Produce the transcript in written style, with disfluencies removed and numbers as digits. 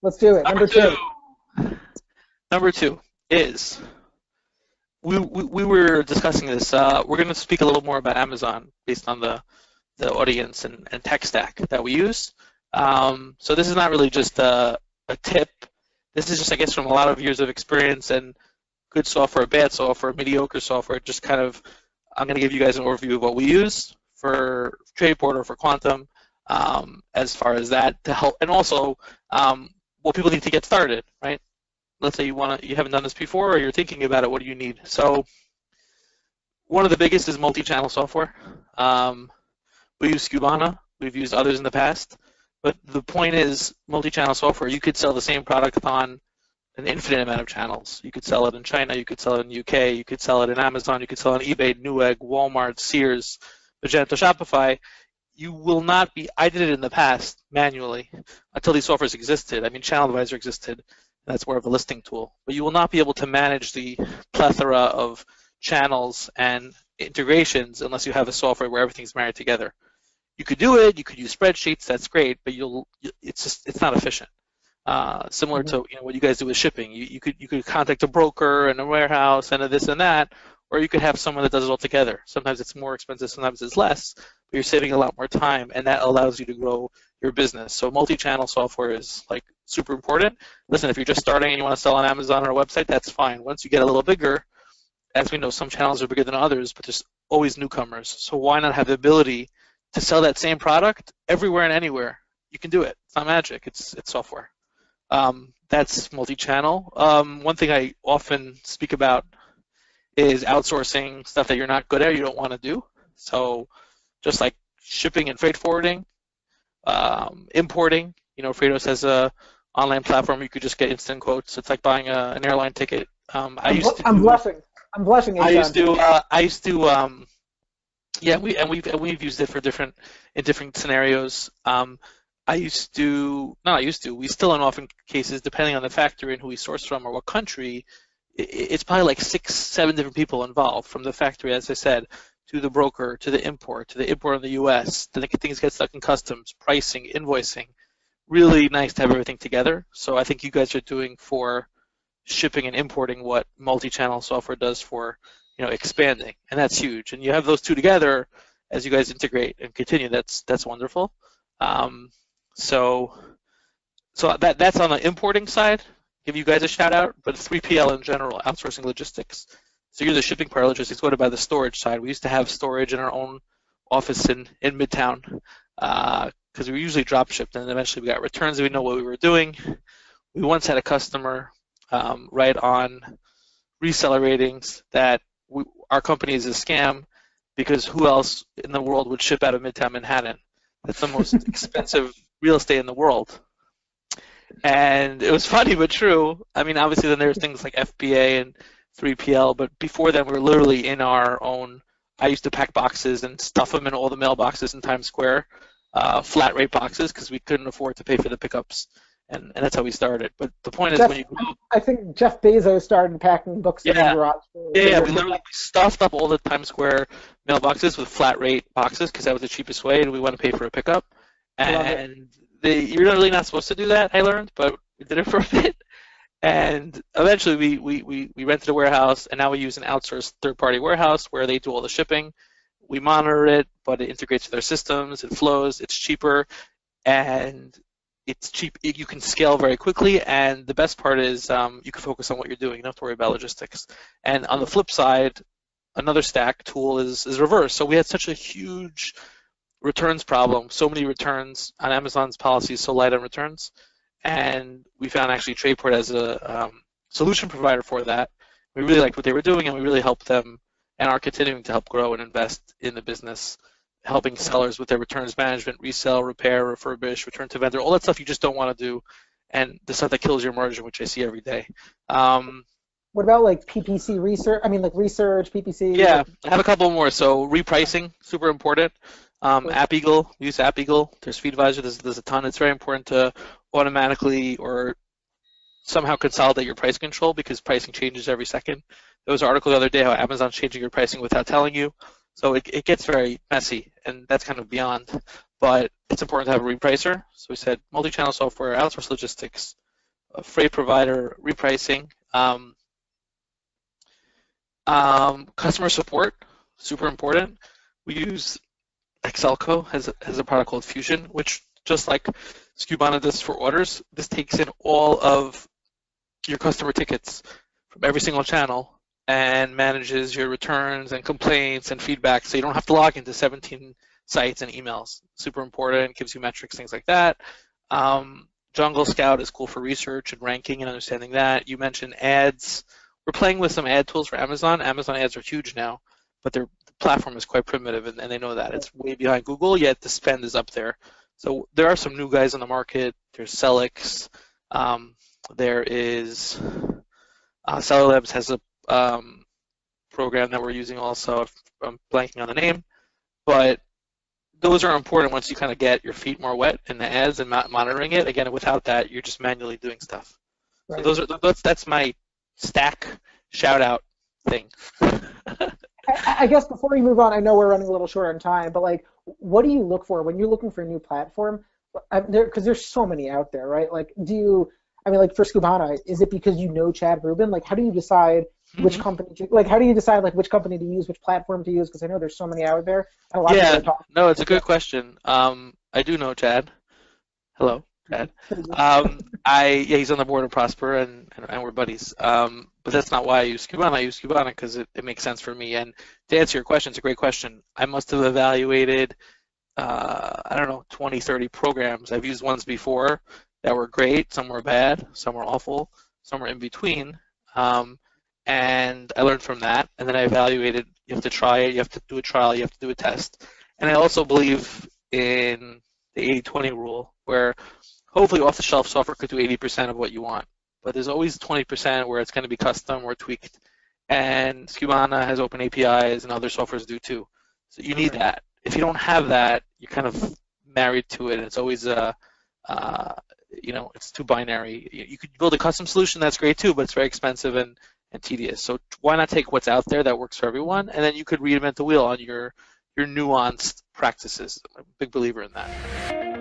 Let's do it. Number two. Number two is we were discussing this. We're going to speak a little more about Amazon based on the audience and tech stack that we use. So this is not really just a tip. This is just, I guess, from a lot of years of experience and good software, bad software, mediocre software. Just kind of, I'm going to give you guys an overview of what we use for Tradeport or for Quantum, as far as that to help, and also what people need to get started, right? Let's say you haven't done this before, or you're thinking about it. What do you need? So one of the biggest is multi-channel software. We use Cubana. We've used others in the past. But the point is, multi-channel software, you could sell the same product on an infinite amount of channels. You could sell it in China, you could sell it in UK, you could sell it in Amazon, you could sell it on eBay, Newegg, Walmart, Sears, Magento, Shopify. You will not be, I did it in the past manually until these softwares existed. I mean, Channel Advisor existed, and that's more of a listing tool. But you will not be able to manage the plethora of channels and integrations unless you have a software where everything's married together. You could do it, you could use spreadsheets, that's great, but it's not efficient. Similar to what you guys do with shipping. You could contact a broker and a warehouse and a this and that, or you could have someone that does it all together. Sometimes it's more expensive, sometimes it's less, but you're saving a lot more time, and that allows you to grow your business. So multi-channel software is like super important. Listen, if you're just starting and you want to sell on Amazon or a website, that's fine. Once you get a little bigger, as we know, some channels are bigger than others, but there's always newcomers. So why not have the ability to sell that same product everywhere and anywhere? You can do it. It's not magic. It's software. That's multi-channel. One thing I often speak about is outsourcing stuff that you're not good at or you don't want to do. So just like shipping and freight forwarding, importing. Freightos has a online platform. You could just get instant quotes. It's like buying an airline ticket. I'm blushing. I'm blushing. We've used it for different scenarios. We still in often cases, depending on the factory and who we source from or what country, it's probably like 6-7 different people involved, from the factory, as I said, to the broker, to the import in the US, to things get stuck in customs, pricing, invoicing. Really nice to have everything together. So I think you guys are doing for shipping and importing what multi-channel software does for expanding, and that's huge. And you have those two together as you guys integrate and continue. That's wonderful. So that's on the importing side. Give you guys a shout out, but 3PL in general, outsourcing logistics. So you're the shipping part of logistics. What about the storage side? We used to have storage in our own office in Midtown because we usually drop shipped, and eventually we got returns and we know what we were doing. We once had a customer write on reseller ratings that our company is a scam because who else in the world would ship out of Midtown Manhattan? That's the most expensive real estate in the world. And it was funny but true. I mean, obviously then there's things like FBA and 3PL, but before then we were literally in our own. I used to pack boxes and stuff them in all the mailboxes in Times Square, flat rate boxes, because we couldn't afford to pay for the pickups. And that's how we started. But the point is, when you go, I think Jeff Bezos started packing books in the garage. We literally stuffed up all the Times Square mailboxes with flat rate boxes because that was the cheapest way, and we want to pay for a pickup. And you're really not supposed to do that, I learned, but we did it for a bit. And eventually we rented a warehouse, and now we use an outsourced third-party warehouse where they do all the shipping. We monitor it, but it integrates with their systems. It flows. It's cheaper, and it's cheap. You can scale very quickly, and the best part is you can focus on what you're doing. You don't have to worry about logistics. And on the flip side, another stack tool is reverse. So we had such a huge returns problem, so many returns on Amazon's policies, so light on returns, and we found actually Tradeport as a solution provider for that. We really liked what they were doing, and we really helped them and are continuing to help grow and invest in the business, helping sellers with their returns management, resell, repair, refurbish, return to vendor, all that stuff you just don't want to do, and the stuff that kills your margin, which I see every day. What about like PPC research? I mean, like research, PPC? Yeah, I have a couple more. So repricing, super important. AppEagle, we use AppEagle. There's FeedAdvisor, there's a ton. It's very important to automatically or somehow consolidate your price control because pricing changes every second. There was an article the other day how Amazon's changing your pricing without telling you. So it gets very messy, and that's kind of beyond. But it's important to have a repricer. So we said multi-channel software, outsource logistics, freight provider repricing, customer support, super important. We use Excelco has a product called Fusion, which just like Skubana does for orders, this takes in all of your customer tickets from every single channel and manages your returns and complaints and feedback, so you don't have to log into 17 sites and emails. Super important, gives you metrics, things like that. Jungle Scout is cool for research and ranking and understanding that. You mentioned ads. We're playing with some ad tools for Amazon. Amazon ads are huge now, but the platform is quite primitive, and they know that. It's way behind Google, yet the spend is up there. So there are some new guys on the market. There's Celix. There is Seller Labs has a program that we're using also. I'm blanking on the name, but those are important once you kind of get your feet more wet in the ads and monitoring it. Again, without that, you're just manually doing stuff. Right. So that's my stack shout out thing. I guess before we move on, I know we're running a little short on time, but like, what do you look for when you're looking for a new platform? Because there's so many out there, right? Like, like for Skubana, is it because you know Chad Rubin? Like, how do you decide which company how do you decide like which company to use, which platform to use? Because I know there's so many out there. And a lot of people talk. No, it's a good question. I do know Chad. Hello, Chad. He's on the board of Prosper, and we're buddies. But that's not why I use Skubana. I use Skubana because it makes sense for me. And to answer your question, it's a great question. I must have evaluated, 20, 30 programs. I've used ones before that were great. Some were bad. Some were awful. Some were in between. And I learned from that. And then I evaluated. You have to try it. You have to do a trial. You have to do a test. And I also believe in the 80-20 rule, where hopefully off-the-shelf software could do 80% of what you want. But there's always 20% where it's going to be custom or tweaked. And Skubana has open APIs, and other softwares do too. So you need that. If you don't have that, you're kind of married to it. It's always it's too binary. You could build a custom solution, that's great too, but it's very expensive and tedious. So why not take what's out there that works for everyone, and then you could reinvent the wheel on your nuanced practices. I'm a big believer in that.